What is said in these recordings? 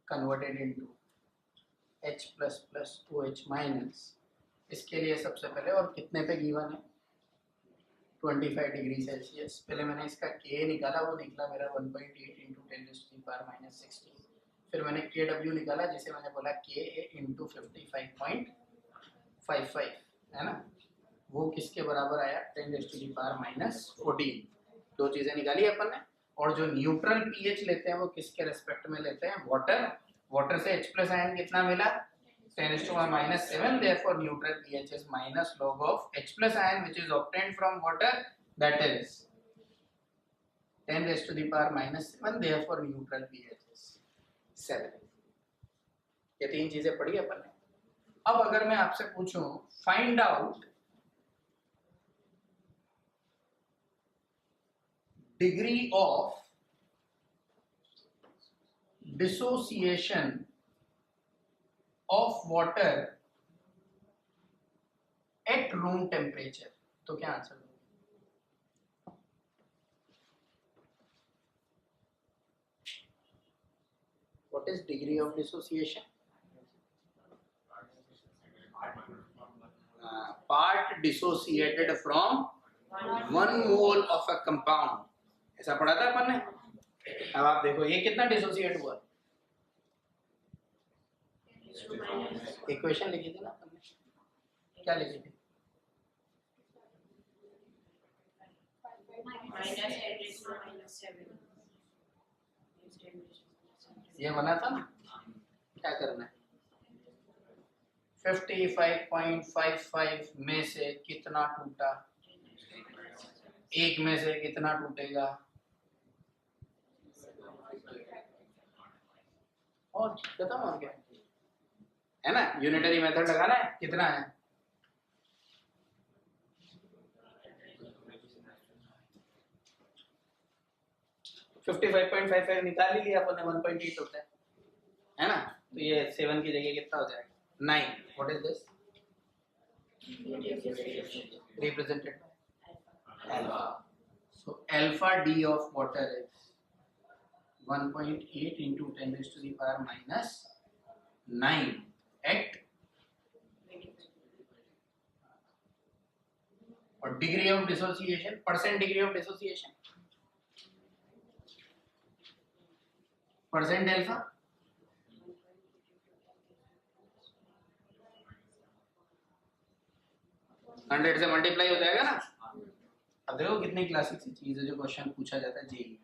Converted into H plus plus OH minus, इसके लिए सबसे पहले, और कितने पे गिवन है 25 डिग्री सेल्सियस। पहले मैंने इसका K निकाला, वो निकला मेरा 1.8 इंटू 10⁻⁻16। फिर मैंने KW निकाला जिसे मैंने बोला Ka इंटू 55.55 है ना, वो किसके बराबर आया 10⁻⁻14। दो चीजें निकाली अपन ने। और जो न्यूट्रल पीएच लेते हैं वो किसके रेस्पेक्ट में लेते हैं, वाटर। वाटर से H प्लस आयन कितना मिला 10⁻⁻7, therefore neutral pH is minus log of H plus ion which is obtained from water, that is 10⁻⁻7, therefore neutral pH is 7। ये तीन चीजें पढ़ी अपन ने। अब अगर मैं आपसे पूछूं find out degree of dissociation of water at room temperature, तो क्या आंसर होगा? What is degree of dissociation? Part dissociated from 1 mole of a compound, ऐसा पढ़ा था अपन ने। अब आप देखो ये कितना डिसोसिएट हुआ, इक्वेशन लिखी थी ना अपन ने, क्या लिखी थी? ये बना था ना, क्या करना है 55.55 में से कितना टूटा, एक में से कितना टूटेगा, और खत्म हो गया है ना। यूनिटरी मेथड लगाना है, कितना है 55.55 निकाल ही लिया अपन ने, 1.8 होता है ना। तो ये 7 की जगह कितना हो जाएगा 9। What is this represented alpha. So alpha D of water is 1.8 into 10⁻⁻9 at, और degree of dissociation, percent degree of dissociation, percent alpha, hundred से मल्टीप्लाई हो जाएगा ना। अब देखो कितनी क्लासिक सी चीज है जो क्वेश्चन पूछा जाता है JEE.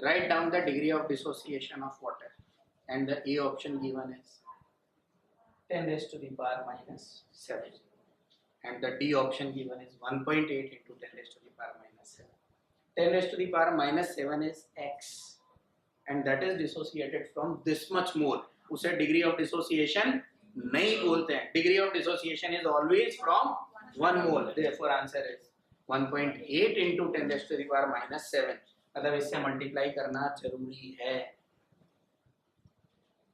Write down the degree of dissociation of water, and the A option given is 10⁻⁻7, and the D option given is 1.8 into 10⁻⁻7. 10⁻⁻7 is X, and that is dissociated from this much mole. उसे degree of dissociation नहीं बोलते हैं। Degree of dissociation is always from 1 mole. Therefore answer is 1.8 into 10⁻⁻7। मतलब इससे multiply करना जरूरी है।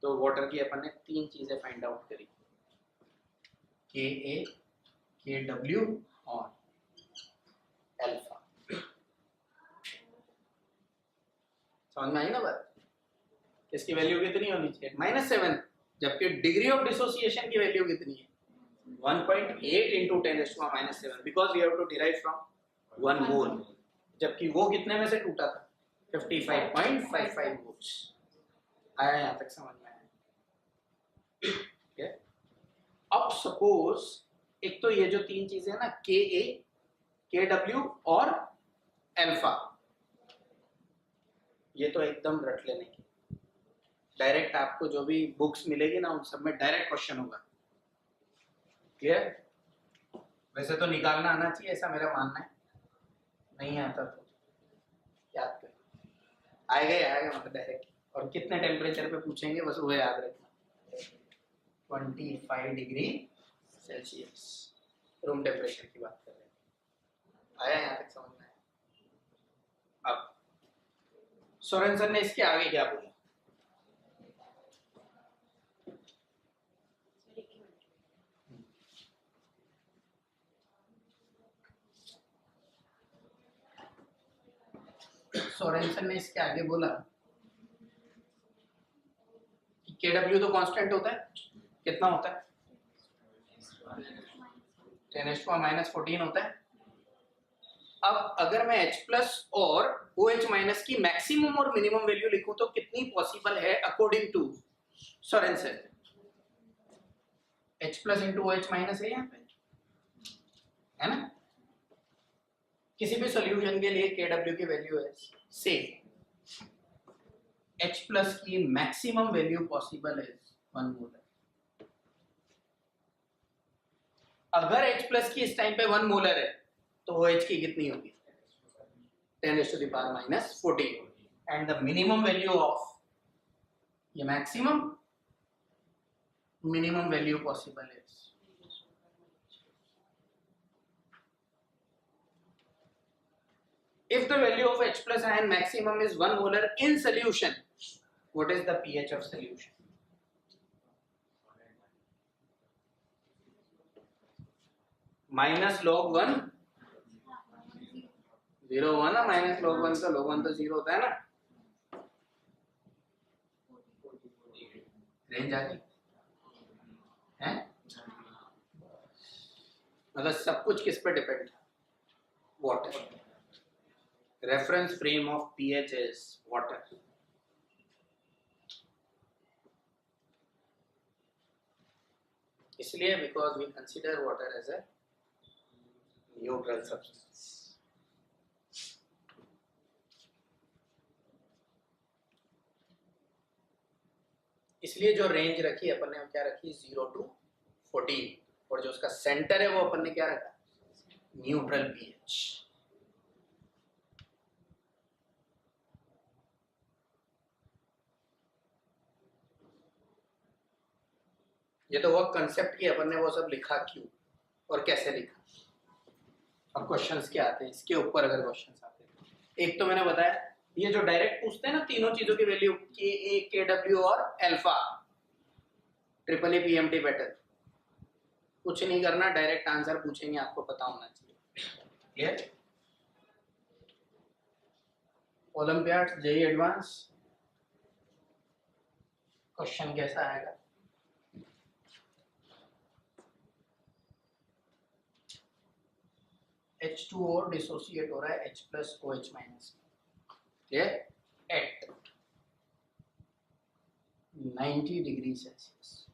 तो वाटर की अपन ने तीन चीजें फाइंड आउट करी, Ka, Kw और अल्फा। समझ में आई ना बात? इसकी वैल्यू कितनी होनी चाहिए -7, जबकि डिग्री ऑफ डिसोसिएशन की वैल्यू कितनी है 1.8 into 10⁻⁻7, because we have to derive from 1 mole, जबकि वो कितने में से टूटा था 55.55 मोल्स। आया यहाँ तक समझ में आया? अब सपोज एक तो ये जो तीन चीजें हैं ना Ka, Kw और अल्फा, ये तो एकदम रट लेने की, डायरेक्ट आपको जो भी बुक्स मिलेगी ना उन सब में डायरेक्ट क्वेश्चन होगा। क्लियर? वैसे तो निकालना आना चाहिए ऐसा मेरा मानना है, नहीं आता तो याद कर, आएगा मतलब डायरेक्ट। और कितने टेम्परेचर पे पूछेंगे बस वो याद रखना, 25 डिग्री सेल्सियस रूम टेम्परेचर की बात कर रहे हैं। आया यहाँ तक समझ में आया? अब सोरेनसन ने इसके आगे क्या बोला? सोरेनसन ने इसके आगे बोला KW तो कांस्टेंट होता है, कितना होता है 10⁻⁻14 होता है। अब अगर मैं H प्लस और OH माइनस की मैक्सिमम और मिनिमम वैल्यू लिखूं तो कितनी पॉसिबल है according to Sorensen? H plus into OH minus है यहाँ पे, है ना। किसी भी सॉल्यूशन के लिए KW की वैल्यू है से H प्लस की मैक्सिमम वैल्यू पॉसिबल है 1 मोलर। अगर H प्लस की इस टाइम पे 1 मोलर है तो OH की कितनी होगी 10⁻⁻14 and the minimum value of ये मैक्सिमम मिनिमम वैल्यू पॉसिबल है if the value of H plus ion maximum is 1 molar in solution, what is the pH of solution? Minus log 1 0 1 ना, minus log 1 का log 1 तो 0 होता है ना। Range आ गई है, मतलब सब कुछ किस पे डिपेंड है, water. Reference frame of pH is water. इसलिए because we consider water as a neutral substance. इसलिए जो रेंज रखी अपन ने क्या रखी 0 to 14 और जो उसका सेंटर है वो अपन ने क्या रखा न्यूट्रल पीएच। ये तो वो कंसेप्ट की अपन ने वो सब लिखा क्यों और कैसे लिखा। अब क्वेश्चंस क्या आते हैं इसके ऊपर, अगर क्वेश्चंस आते हैं, एक तो मैंने बताया ये जो डायरेक्ट पूछते हैं ना तीनों चीजों की वैल्यू KA KW और अल्फा, ट्रिपल PMT पैटर्न, कुछ नहीं करना, डायरेक्ट आंसर पूछेंगे, आपको पता होना चाहिए। Clear? Olympiad JEE advance question कैसा आएगा? H2O डिसोसिएट हो रहा है H plus OH minus, clear, at 90 degree Celsius.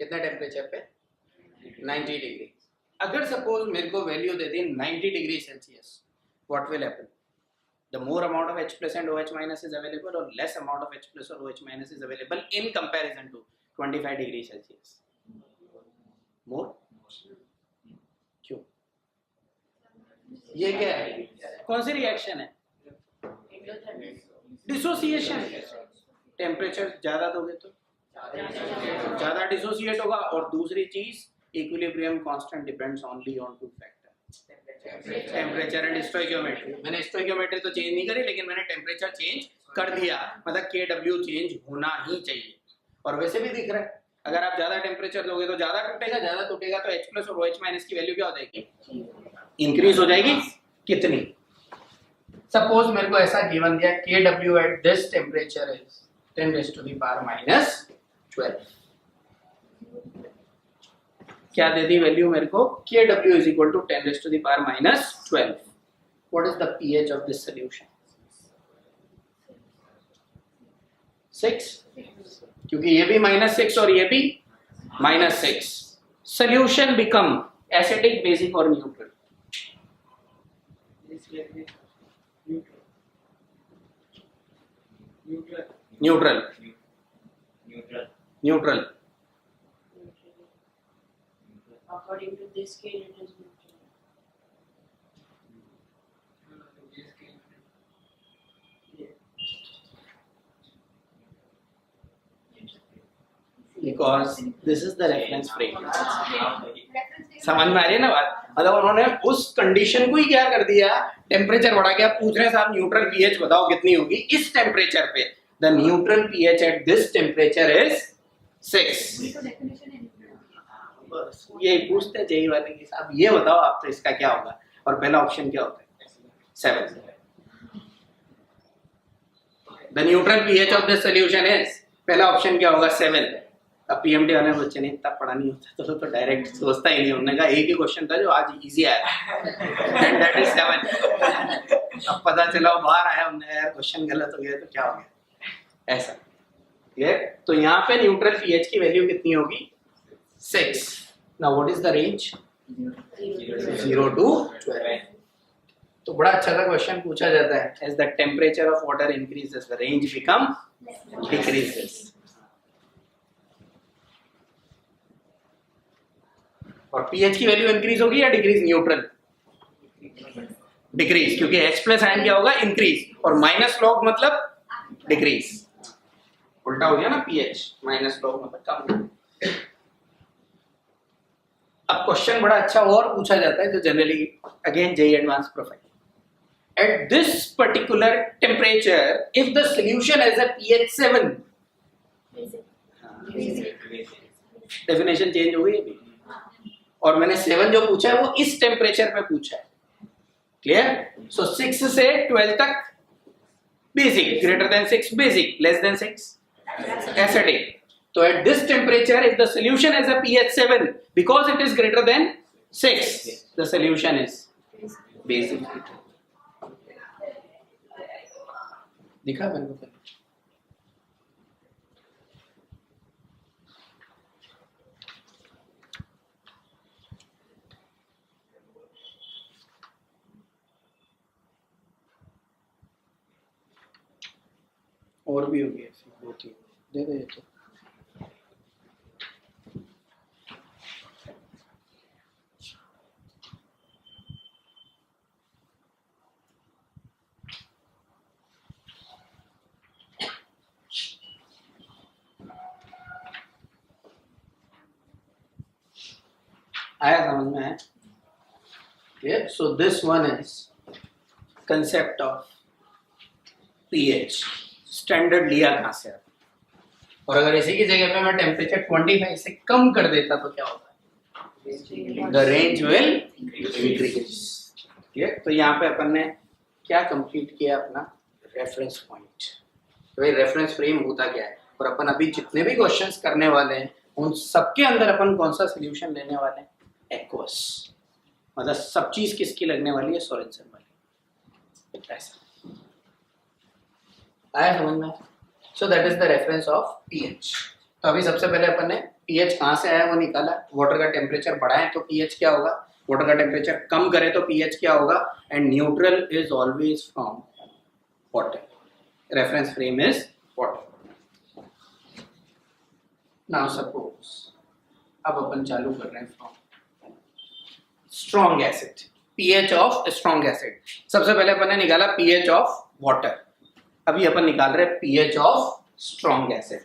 कितना टेम्परेचर पे 90 डिग्री। अगर सपोज मेरे को वैल्यू दे दी 90 degree Celsius, what will happen? The more amount of H plus and OH minus is available or less amount of H plus or OH minus is available in comparison to 25 degree Celsius? More? क्यों? ये क्या है? कौन सी reaction है? Dissociation. Temperature ज्यादा दोगे तो ज्यादा डिसोसिएट होगा, और दूसरी चीज equilibrium constant depends only on two factor, temperature and stoichiometry. मैंने स्टोइकियोमेट्री तो चेंज नहीं करी, लेकिन मैंने टेम्परेचर चेंज कर दिया, मतलब KW चेंज होना ही चाहिए। और वैसे भी दिख रहा है अगर आप ज्यादा टेम्परेचर दोगे तो ज्यादा टूटेगा तो H प्लस और OH माइनस की वैल्यू क्या हो जाएगी? इंक्रीज हो जाएगी। कितनी? सपोज मेरे को ऐसा गिवन दिया KW at this temperature is 10⁻⁻12। क्या दे दी वैल्यू मेरे को? KW is equal to 10⁻⁻12। What is the pH of this solution? 6, क्योंकि ये भी -6 और ये भी -6। सॉल्यूशन बिकम एसिडिक, बेसिक और neutral. Neutral neutral According to this scale, it is neutral. Because this is the reference frame. समझ में आ रही है ना बात? मतलब उन्होंने उस कंडीशन को ही क्या कर दिया, टेम्परेचर बढ़ा के। आप पूछ रहे हैं साहब न्यूट्रल पीएच बताओ कितनी होगी इस टेम्परेचर पे? The neutral pH eight this temperature is 6। बस ये पूछते हैं जेईई वाले कि साहब ये बताओ आप तो इसका क्या होगा, और पहला ऑप्शन क्या होता है? 7। The neutral pH of this solution is पहला ऑप्शन क्या होगा 7। अब पीएमटी वाले बच्चे ने इतना पढ़ा नहीं होता तो डायरेक्ट सोचता ही नहीं, उन्होंने कहा एक ही क्वेश्चन था जो आज इजी आया एंड दैट इज 7। अब पता चला वो बाहर आया, उन्होंने यार क्वेश्चन गलत हो गया तो क्या हो गया, ऐसा। क्लियर? तो यहाँ पे न्यूट्रल पीएच की वैल्यू कितनी होगी 6। Now what is the range 0 to 12। तो बड़ा अच्छा सा क्वेश्चन पूछा जाता है, as the temperature of water increases the range become decreases. और पीएच की वैल्यू इंक्रीज होगी या डिक्रीज, न्यूट्रल डिक्रीज, क्योंकि H प्लस आयन क्या होगा इंक्रीज, और माइनस लॉग मतलब डिक्रीज, उल्टा हो गया ना, पीएच माइनस लॉग मतलब कम। अब क्वेश्चन बड़ा अच्छा और पूछा जाता है जो generally again JEE advance profile, at this particular temperature if the solution has a pH 7, definition change हो गई अभी, और मैंने 7 जो पूछा है वो इस टेम्परेचर पे पूछा है। क्लियर? सो 6 से 12 तक basic, greater than 6 basic, less than 6 acidic. तो at this temperature if the solution has a pH 7 because it is greater than 6, the solution is basic। दिखा मैंने को? और भी हो गया, दो तीन दे दे तो। आया समझ में है? Clear? So this one is concept of pH। Standard लिया कहाँ से, और अगर इसी की जगह पे मैं टेम्परेचर 25 से कम कर देता तो क्या होता है, the range will increase. Clear? तो यहाँ पे अपन ने क्या कंप्लीट किया, अपना रेफरेंस पॉइंट। तो भाई रेफरेंस फ्रेम होता क्या है, और अपन अभी जितने भी क्वेश्चंस करने वाले हैं उन सबके अंदर अपन कौन सा सोल्यूशन लेने वाले हैं, एक्वस। मतलब सब चीज किसकी लगने वाली है, सोरेनसन वाली। ऐसा आया समझ में? So that is the reference of pH. तो अभी सबसे पहले अपन ने पीएच कहाँ से आया वो निकाला, वाटर का टेम्परेचर बढ़ाएं तो पीएच क्या होगा, वाटर का टेम्परेचर कम करे तो पीएच क्या होगा, and neutral is always from water, reference frame is water. Now suppose अब अपन चालू कर रहे हैं from strong acid, pH of strong acid. सबसे पहले अपन ने निकाला पीएच ऑफ वाटर, अभी अपन निकाल रहे हैं पीएच ऑफ स्ट्रॉन्ग एसिड।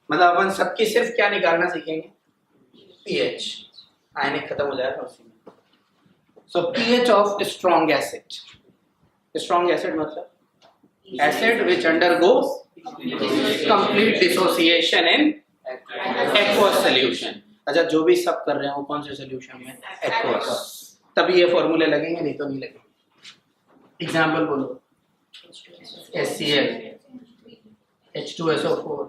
मतलब अपन सबकी सिर्फ क्या निकालना सीखेंगे, पीएच, आयनिक खत्म हो जाएगा उसी में। So pH of strong acid, strong acid मतलब acid which undergo complete dissociation in aqueous solution. अच्छा, जो भी सब कर रहे हैं वो कौन से सॉल्यूशन में, एक्वस, तभी ये फॉर्मूले लगेंगे, नहीं तो नहीं लगेंगे। एग्जांपल बोलो, HCl, H2SO4,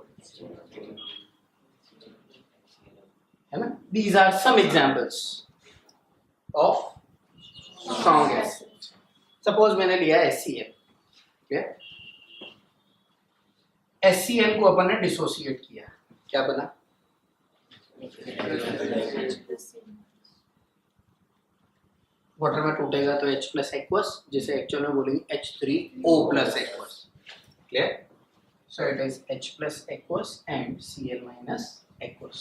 है ना? These are some examples of strong acid। Suppose मैंने लिया HCl, okay? HCl को अपन ने डिसोसिएट किया, क्या बना, वाटर में टूटेगा तो H प्लस एक्वस, जिसे एक्चुअल में बोलेंगे H3O plus aqueous. Clear? So it is H plus aqueous and Cl minus aqueous.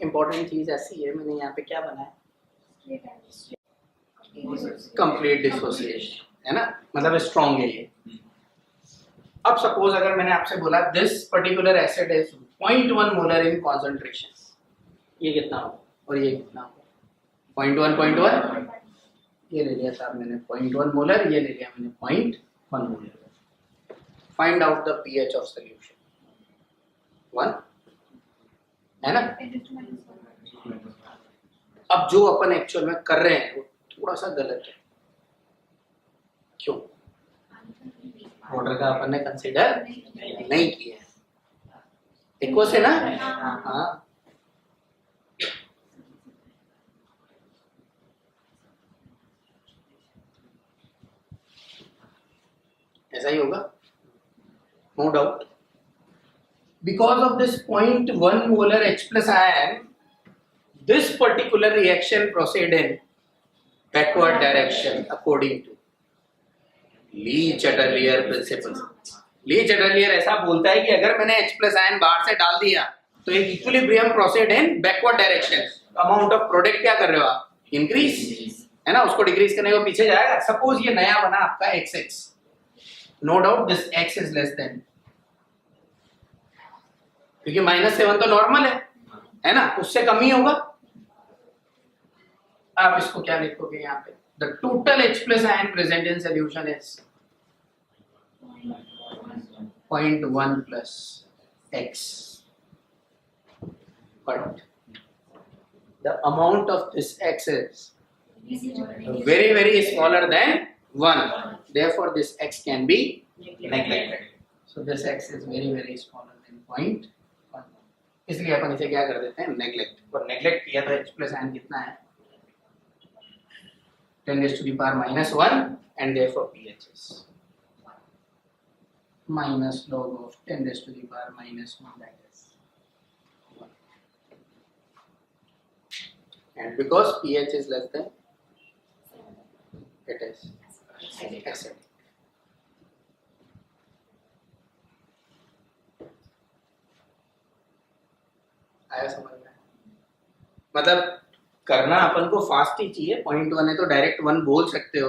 Important चीज ऐसी है, मैंने यहाँ पे क्या बनाया, कंप्लीट डिसोसिएशन, है ना, मतलब स्ट्रॉन्ग है ये। अब सपोज अगर मैंने आपसे बोला this particular acid is 0.1 molar in concentration, ये कितना होगा और ये कितना होगा, 0.1 ये ले लिया था मैंने 0.1 मोलर, ये ले लिया मैंने 0.1 molar. Find out the pH of solution, 1 है ना। अब जो अपन एक्चुअल में कर रहे हैं वो थोड़ा सा गलत है, क्यों, वाटर का अपन ने कंसीडर नहीं किया। एक्वस है ना? हाँ, ऐसा ही होगा, no doubt. Because of this 0.1 molar H plus ion, this particular reaction proceed in backward direction according to Lee-Chatterjee principle. Lee-Chatterjee ऐसा बोलता है कि अगर मैंने H plus ion बाहर से डाल दिया तो एक equilibrium proceed in backward direction, amount of product क्या कर रहे हो आप? इंक्रीज, है ना? उसको डिक्रीज करने को पीछे जाएगा। सपोज ये नया बना आपका XX, no doubt this X is less than, क्योंकि -7 तो नॉर्मल है ना? उससे कम ही होगा। आप इसको क्या लिखोगे यहाँ पे? The total H plus ion present in solution is 0.1 plus X, but the amount of this X is very very smaller than 1, therefore this X can be neglected. So this X is very very smaller than 0.1, इसलिए अपन इसे क्या कर देते हैं? Neglect. और neglect किया तो H plus ion कितना है? 10 raised to the power -1 and therefore pH is minus log of 10 raised to the power -1, that is 1. And because pH is less than, it is acidic. आया समझ में? मतलब करना अपन को फास्ट ही चाहिए। 0.1 है तो डायरेक्ट 1 बोल सकते हो,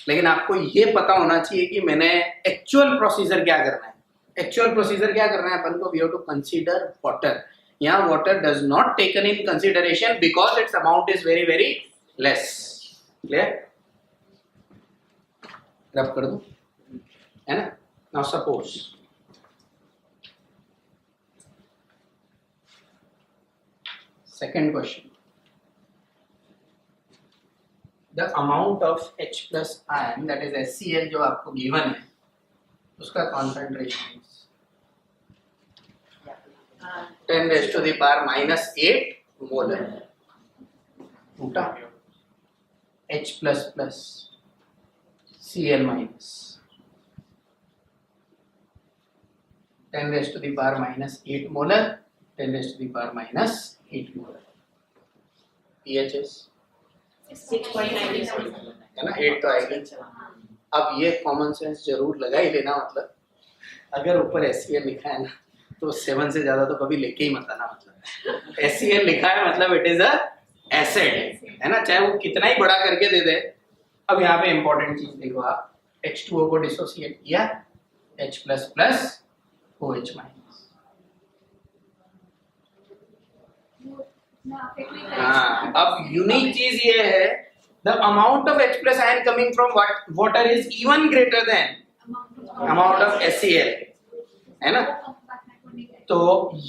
लेकिन आपको ये पता होना चाहिए कि मैंने एक्चुअल प्रोसीजर क्या करना है। एक्चुअल प्रोसीजर क्या करना है अपन को? We have to consider water. यहाँ water does not taken in consideration because its amount is very very less. Clear? Rub कर दो, है ना? Now suppose second question, the amount of H plus ion, that is HCl, जो आपको given है, उसका concentration is 10 raised to the power -8 molar टूटा H plus plus Cl minus 10 raised to the power -8 molar, 10 raised to the power -8 molar. pH is 6.97 है ना? 8 तो आएगी। अब ये कॉमन सेंस जरूर लगा ही लेना, मतलब अगर ऊपर HCl लिखा है ना तो 7 से ज्यादा तो कभी लेके ही मत आना। मतलब HCl लिखा है मतलब इट इज अ एसिड, है ना? चाहे वो कितना ही बड़ा करके दे दे। अब यहाँ पे इंपॉर्टेंट चीज देखो, आप H2O को डिसोसिएट किया, H plus plus OH minus. हाँ, अब यूनिक चीज ये है, the amount of H plus ion coming from water is even greater than amount of HCl, है ना? तो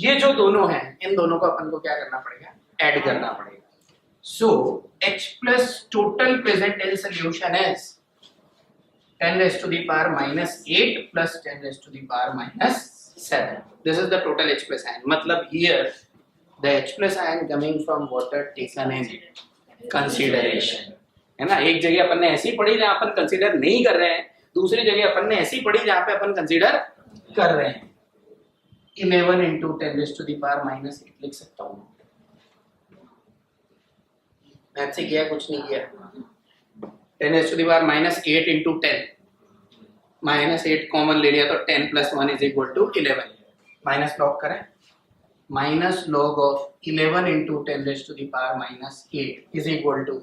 ये जो दोनों हैं, इन दोनों को अपन को क्या करना पड़ेगा? ऐड करना पड़ेगा। So H plus total present in solution is 10 raised to the power -8 plus 10 raised to the power -7. This is the total H plus ion. मतलब here the H plus ion coming from water taken in consideration, है ना? एक जगह अपन ने ऐसी पढ़ी जहाँ अपन consider नहीं कर रहे हैं, दूसरी जगह अपन ने ऐसी पढ़ी जहाँ पे अपन कंसीडर कर रहे हैं। 11 into 10 raised to the power -8 लिख सकता हूँ। मैथ से किया, कुछ नहीं किया। 10 raised to the power -8 into 10, -8 common ले लिया तो 10 plus 1 is equal to 11। Minus log करें, minus log of 11 into 10 raised to the power -8 is equal to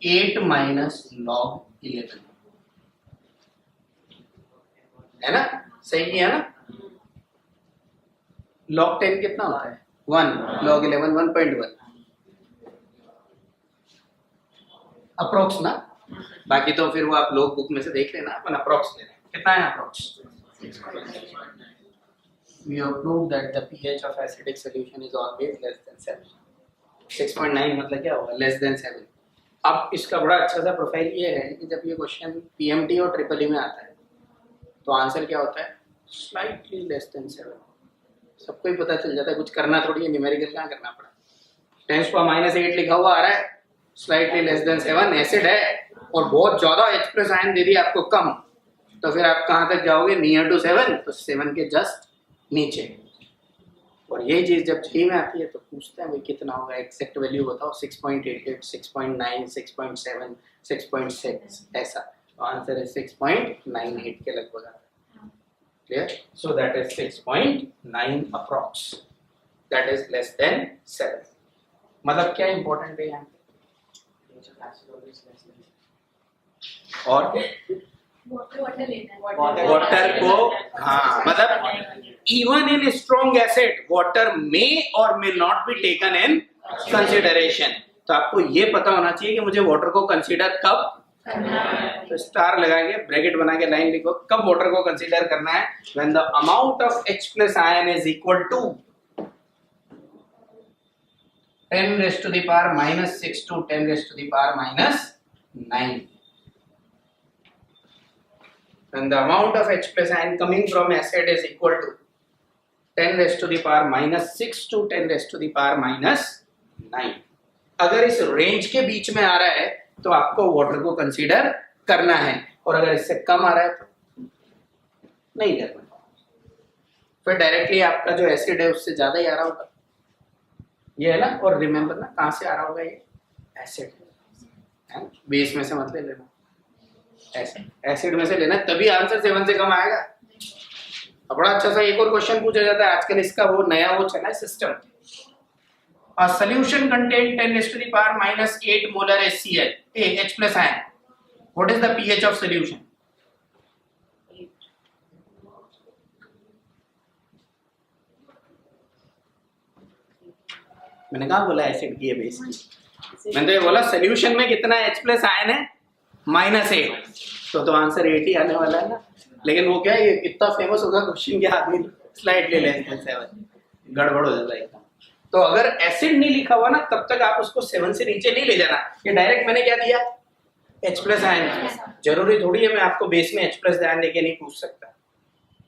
8 minus log 11, है ना? सही है ना? log 10 कितना होता है? 1, log 11 1.1 अप्रोक्स ना। बाकी तो फिर वो आप लोग बुक में से देख लेना, अपन अप्रोक्स ले रहे हैं। कितना है approx? We have proved that the pH of acidic solution is always less than 7. 6.9 मतलब क्या होगा? Less than 7. अब इसका बड़ा अच्छा सा प्रोफाइल ये है कि जब ये क्वेश्चन PMT और ट्रिपल ई में आता है तो आंसर क्या होता है? Slightly less than 7। सबको ही पता चल जाता है, कुछ करना थोड़ी है, न्यूमेरिकल क्या करना पड़ा। 10⁻⁸ लिखा हुआ आ रहा है, स्लाइटली लेस देन 7 एसिड है और बहुत ज्यादा H प्लस आयन दे दिया आपको कम, तो फिर आप कहाँ तक जाओगे? नियर टू 7, तो 7 के जस्ट नीचे। और यही चीज जब जी में आती है तो पूछते हैं भाई कितना होगा, एग्जैक्ट वैल्यू बताओ। 6.88, 6.9, 6.7, 6.6 ऐसा। तो आंसर है 6.98 के लगभग आता है। Clear? So that is 6.9 approx, that is less then 7। मतलब क्या इंपॉर्टेंट है यहाँ पे? और वाटर को, हाँ मतलब even in strong acid water may or may not be taken in consideration। तो आपको ये पता होना चाहिए कि मुझे वाटर को कंसीडर कब, तो स्टार लगा के ब्रैकेट बना के लाइन लिखो, कब वाटर को कंसीडर करना है? when the amount of H plus ion is equal to 10 raised to the power minus 6 to 10 raised to the power minus 9। when the amount of H plus ion coming from acid is equal to 10 raised to the power minus 6 to 10 raised to the power minus 9। अगर इस range के बीच में आ रहा है तो आपको water को consider करना है, और अगर इससे कम आ रहा है तो नहीं करना। फिर डायरेक्टली आपका जो एसिड है उससे ज्यादा ही आ रहा होगा, ये है ना। और रिमेंबर ना, कहाँ से आ रहा होगा ये? एसिड है, बेस में से मत ले लेना, एसिड में से लेना, तभी आंसर 7 से कम आएगा। अब बड़ा अच्छा सा एक और क्वेश्चन पूछा जाता है आजकल, इसका वो नया वो चला है system. A solution contain 10 raised to the power minus 8 molar HCl, H plus ion. What is the pH of solution? मैंने कहा बोला एसिड की है बेस की, मैंने तो ये बोला सोल्यूशन में कितना H प्लस आयन है? -8। तो आंसर 8 ही आने वाला है ना। लेकिन वो क्या है, इतना फेमस होगा क्वेश्चन के आदमी स्लाइडली लेस देन 7, गड़बड़ हो जाता है एकदम। तो अगर एसिड नहीं लिखा हुआ ना तब तक आप उसको 7 से नीचे नहीं ले जाना। ये डायरेक्ट मैंने क्या दिया? H plus ion. जरूरी थोड़ी है मैं आपको बेस में H प्लस आयन देके नहीं पूछ सकता,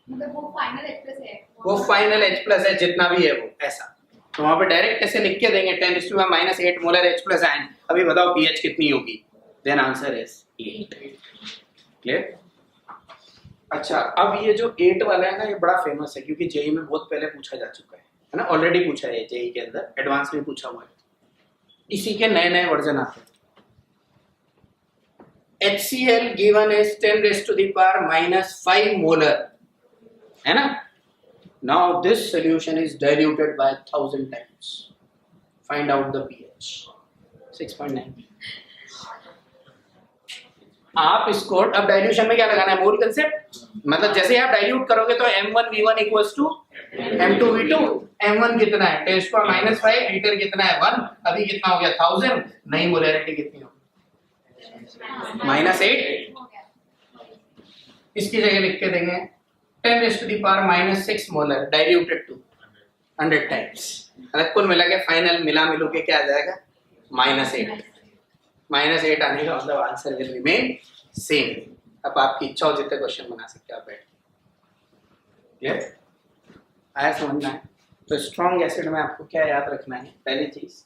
मतलब वो फाइनल H प्लस है, वो फाइनल H प्लस है जितना भी है वो ऐसा। तो वहां पे डायरेक्ट ऐसे लिख के देंगे 10 raised to the minus 8 molar H plus ion. अभी बताओ pH कितनी होगी? Then answer is 8। क्लियर? अच्छा, अब ये जो 8 वाला है ना, ये बड़ा फेमस है क्योंकि जेई में बहुत पहले पूछा जा चुका है ना, ऑलरेडी पूछा है जेई के अंदर, एडवांस में पूछा हुआ है। इसी के नए नए वर्जन आते हैं। HCl given is 10 raised to the power minus 5 molar, है ना? Now this solution is diluted by 1000 times. Find out the pH. 6.9। आप इसको अब डाइल्यूशन में क्या लगाना है? मोल कंसेप्ट। मतलब जैसे आप डाइल्यूट करोगे तो M1V1 equals to M2V2। M1 कितना है? 10⁻⁵, लीटर कितना है? 1। अभी कितना हो गया? 1000। नई मोलैरिटी कितनी होगी? -8। इसकी जगह लिख के देंगे 10 raised to the power minus 6 molar diluted to 100 times. मतलब कुल मिला के फाइनल मिला मिलू के क्या आ जाएगा? -8। -8 आने का मतलब आंसर विल रिमेन सेम। अब आपकी इच्छा हो जितने क्वेश्चन बना सकते हो आप बैठ। क्लियर? आया समझ में? आया? तो स्ट्रॉन्ग एसिड में आपको क्या याद रखना है? पहली चीज,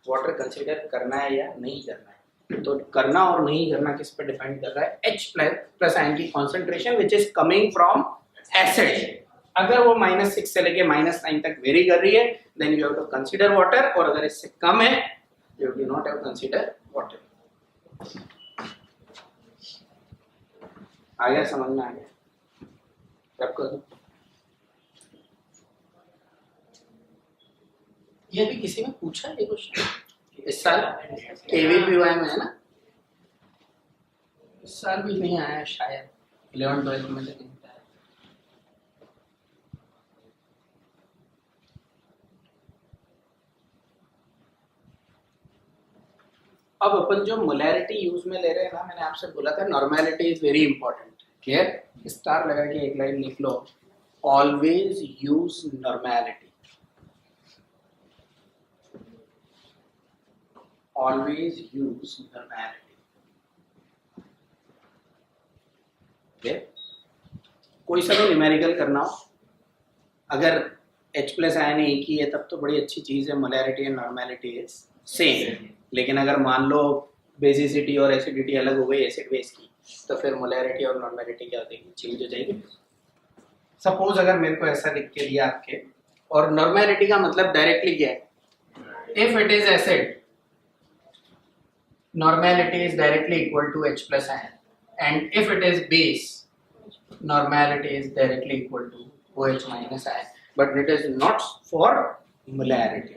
वाटर कंसीडर करना है या नहीं करना है। तो करना और नहीं करना किस पे डिपेंड कर रहा है? H प्लस आयन की concentration which is coming from acid. अगर वो -6 से लेके -9 तक वेरी कर रही है then you have to consider water, और अगर इससे कम है you do not have consider water. आ गया समझ में? आ गया? रब कर दो। ये भी किसी में पूछा है ये क्वेश्चन इस साल? KVPY में है ना? इस साल भी नहीं आया शायद, 11-12 में से नहीं। अब अपन जो मोलैरिटी यूज में ले रहे हैं ना, मैंने आपसे बोला था normality is very important. Clear? Star लगा के एक लाइन लिख लो, always use normality. Always use normality. Okay? कोई सा भी न्यूमेरिकल करना हो, अगर H प्लस आयन एक ही है तब तो बड़ी अच्छी चीज़ है, molarity and normality is same. लेकिन अगर मान लो बेसिसिटी और एसिडिटी अलग हो गई एसिड बेस की, तो फिर मोलैरिटी और नॉर्मेलिटी क्या हो जाएगी, चेंज हो जाएगी। सपोज अगर मेरे को ऐसा लिख के दिया आपके, और नॉर्मेलिटी का मतलब डायरेक्टली क्या है, if it is acid normality is directly equal to H plus ion, and if it is base normality is directly equal to OH minus ion, but it is not for molarity.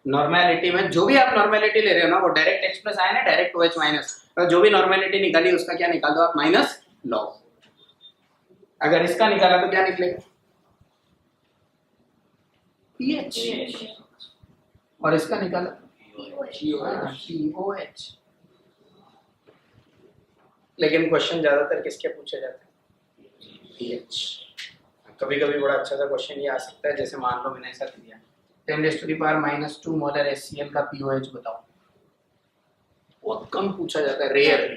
Normality में जो भी आप normality ले रहे हो ना वो direct H plus ion है, डायरेक्ट OH माइनस, तो जो भी नॉर्मेलिटी निकाली उसका क्या निकाल दो आप, माइनस लॉग। अगर इसका निकाला तो क्या निकलेगा, pH, और इसका निकाला COH। लेकिन क्वेश्चन ज्यादातर किसके पूछे जाते हैं, pH। कभी कभी बड़ा अच्छा सा क्वेश्चन ये आ सकता है, जैसे मान लो मैंने ऐसा दिया 10⁻⁻² मोलर HCl का pOH बताओ, बहुत कम पूछा जाता है, रेयरली।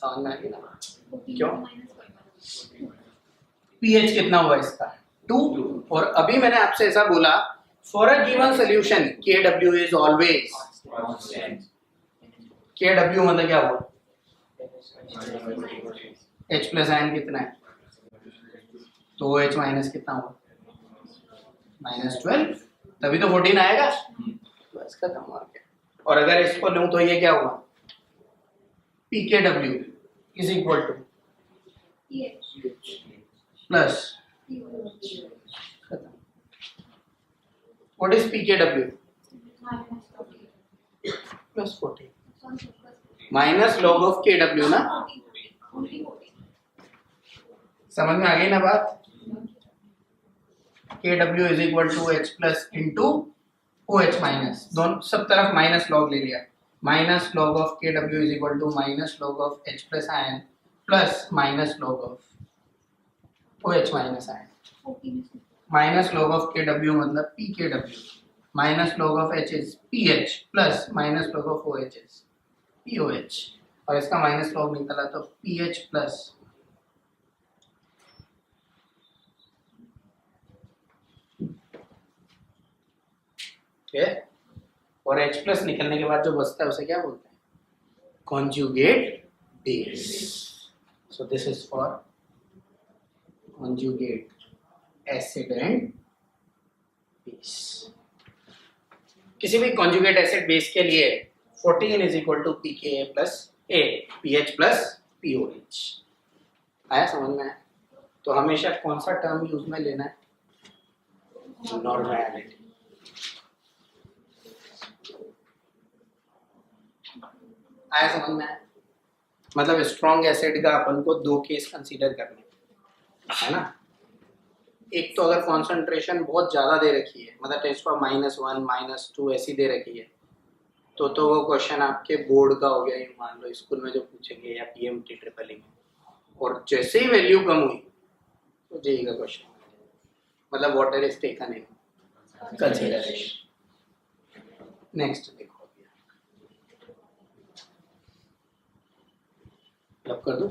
समझ में आ गई ना, क्यों, pH कितना हुआ इसका 2, और अभी मैंने आपसे ऐसा बोला for a given solution Kw is always, Kw मतलब क्या हुआ, H प्लस आयन कितना है, तो OH माइनस कितना हुआ, -12, तभी तो 14 आएगा, बस खत्म हो गया। और अगर इसको लूं तो ये क्या हुआ, pKw is equal to plus, खत्म। What is pKw? Plus 14. Minus log of Kw ना, समझ में आ गई ना बात, Kw is equal to H plus into OH minus, दोनों सब तरफ माइनस लॉग ले लिया, minus log of Kw is equal to minus log of H plus ion plus minus log of OH minus ion, minus log of Kw मतलब pKw, minus log of H is pH plus minus log of OH is pOH, और इसका minus log निकला तो pH plus और H plus निकलने के बाद जो बचता है उसे क्या बोलते हैं, conjugate base. So this is for conjugate acid and base. किसी भी कॉन्जुगेट एसिड बेस के लिए 14 is equal to pKa plus A, pH plus pOH। आया समझ में? तो हमेशा कौन सा टर्म यूज में लेना है, नॉर्मेलिटी। आया समझ में? मतलब स्ट्रॉन्ग एसिड का अपन को दो केस कंसीडर करने है ना, एक तो अगर कॉन्सेंट्रेशन बहुत ज्यादा दे रखी है, मतलब 10⁻⁻1 -2 ऐसी दे रखी है, तो वो क्वेश्चन आपके बोर्ड का हो गया, ये मान लो स्कूल में जो पूछेंगे या PMT ट्रिपल में, और जैसे ही वैल्यू कम हुई तो जेई का क्वेश्चन, मतलब water is taken in consideration. Next देखो, अब कर दो।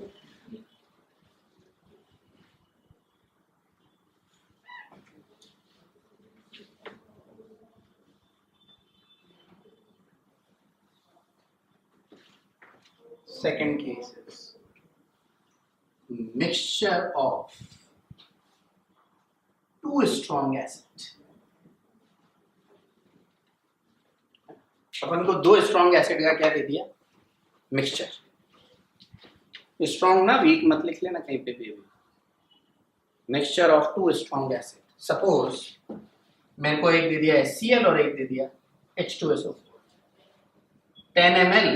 Second case is mixture of two strong acid। अपन को दो स्ट्रॉन्ग एसिड का क्या दे दिया, मिक्सचर। स्ट्रॉन्ग ना वीक मत लिख लेना कहीं पे भी। Mixture of two strong acid, suppose मेरे को एक दे दिया HCl और एक दे दिया H2SO4, 10 ml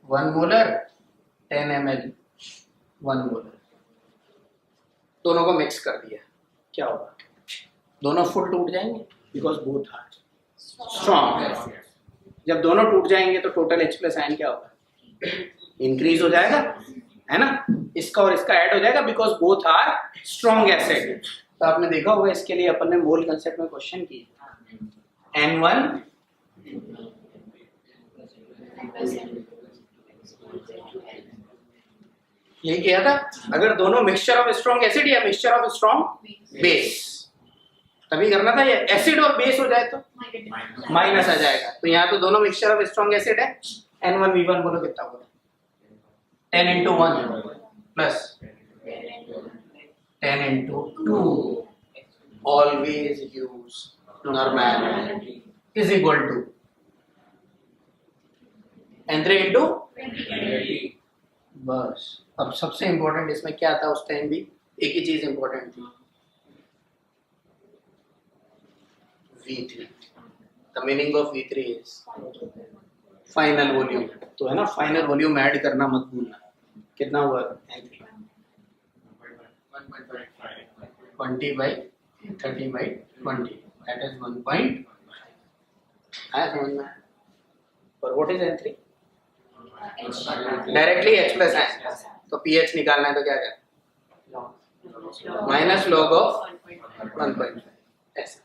1 molar, 10 ml 1 molar, दोनों को मिक्स कर दिया, क्या होगा, दोनों फुल टूट जाएंगे बिकॉज बोथ आर स्ट्रॉन्ग। जब दोनों टूट जाएंगे तो टोटल H प्लस आयन क्या होगा, इंक्रीज हो जाएगा, है ना, इसका और इसका ऐड हो जाएगा because both are strong acid. तो आपने देखा होगा इसके लिए अपन ने मोल कंसेप्ट में क्वेश्चन किया, N1 यही किया था। अगर दोनों मिक्सचर ऑफ स्ट्रॉन्ग एसिड या मिक्सचर ऑफ स्ट्रॉन्ग बेस, तभी करना था। ये एसिड और बेस हो जाए तो माइनस आ जाएगा। तो यहाँ तो दोनों मिक्सचर ऑफ स्ट्रॉन्ग एसिड है। N1V1 बोलो कितना होगा? 10 into 1 plus 10 into 2. Always use normality is equal to N3 into बस। अब सबसे इंपॉर्टेंट इसमें क्या था उस टाइम भी? एक ही चीज इंपॉर्टेंट थी, V3। The meaning of V3 is final volume. तो है ना, फाइनल वॉल्यूम ऐड करना मत भूलना। कितना हुआ? 20 by 30 by 20, that is 1 point। आया समझ में? और what is N3? Directly H plus है, तो pH निकालना है तो क्या करें? माइनस लॉग ऑफ 1.5 ऐसा।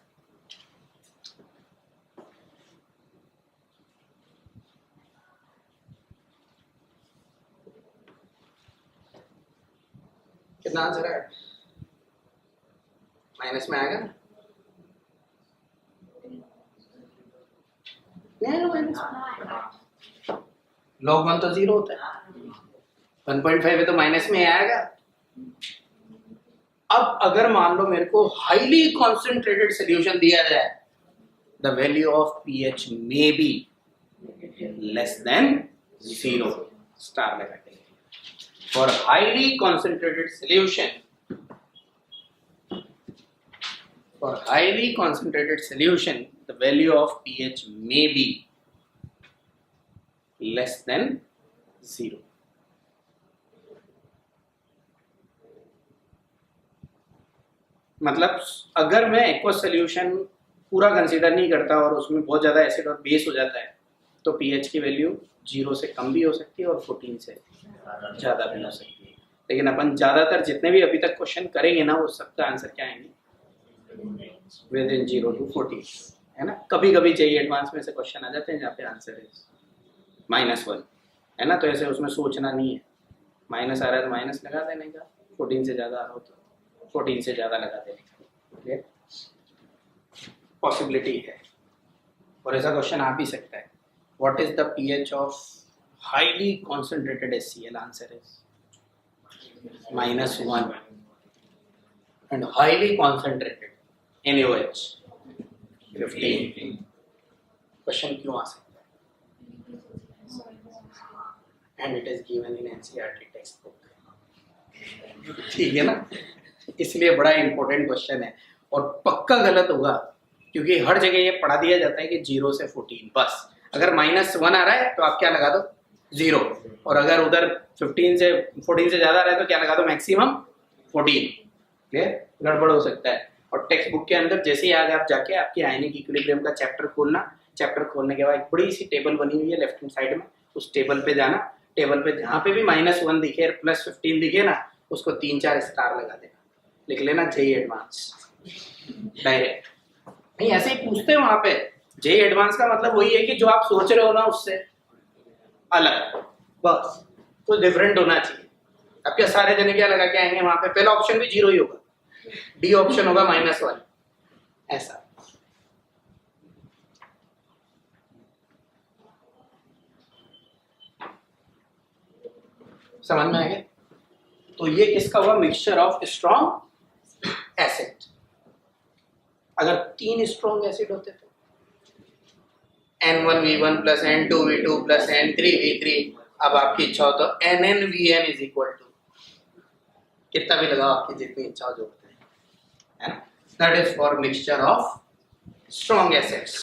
कितना आंसर है? माइनस में आएगा ना? लॉग 1 तो 0 होता है, 1.5 है तो माइनस में आएगा। अब अगर मान लो मेरे को हाईली कॉन्सेंट्रेटेड सोल्यूशन दिया जाए, the value of pH may be less than 0, star लगा के। For highly concentrated solution, the value of pH may be less than 0. मतलब अगर मैं एक्वस सोल्यूशन पूरा कंसीडर नहीं करता और उसमें बहुत ज़्यादा एसिड और बेस हो जाता है, तो pH की वैल्यू 0 से कम भी हो सकती है और 14 से ज़्यादा भी हो सकती है। लेकिन अपन ज़्यादातर जितने भी अभी तक क्वेश्चन करेंगे ना, वो सबका आंसर क्या आएंगे? विद इन 0 to 14, है ना। कभी कभी चाहिए एडवांस में से क्वेश्चन आ जाते हैं जहाँ पे आंसर है -1, है ना। तो ऐसे उसमें सोचना नहीं है, माइनस आ रहा है तो माइनस लगा देने का, 14 से ज़्यादा आ रहा हो तो 14 से ज़्यादा लगा देने का, पॉसिबिलिटी है। और ऐसा क्वेश्चन आ भी सकता है, what is the pH of highly concentrated HCl? Answer is -1 and highly concentrated NaOH 15। Question क्यों आ सकता है? and it is given in NCERT textbook। ठीक है ना, इसलिए बड़ा इंपॉर्टेंट क्वेश्चन है और पक्का गलत होगा, क्योंकि हर जगह ये पढ़ा दिया जाता है कि 0 से 14 बस। अगर -1 आ रहा है तो आप क्या लगा दो? 0। और अगर उधर 14 से ज़्यादा आ रहा है तो क्या लगा दो? मैक्सिमम 14। क्लियर? गड़बड़ हो सकता है। और टेक्स्ट बुक के अंदर जैसे ही आज आप जाके आपकी आयनिक इक्विलिब्रियम का चैप्टर खोलना, चैप्टर खोलने के बाद एक बड़ी सी टेबल बनी हुई है लेफ्ट हैंड साइड में, उस टेबल पे जाना, टेबल पे जहाँ पे भी -1 दिखे, +15 दिखे ना, उसको 3-4 स्टार लगा देना, लिख लेना JEE एडवांस डायरेक्ट। नहीं, ऐसे ही पूछते हैं वहां पे। JEE एडवांस का मतलब वही है कि जो आप सोच रहे हो ना उससे अलग, बस कुछ डिफरेंट होना चाहिए। अब क्या सारे जने क्या लगा के आएंगे वहां पे? पहला ऑप्शन भी 0 ही होगा, डी ऑप्शन होगा -1, ऐसा। समझ में आ गया? तो ये किसका हुआ? Mixture of strong acid. अगर 3 स्ट्रॉन्ग एसिड होते तो N1V1 plus N2V2 plus N3V3, अब आपकी इच्छा हो तो NNVN इज इक्वल टू कितना भी लगाओ, आपकी जितनी इच्छा हो जोड़ते हैं, है ना। That is for mixture of strong acids.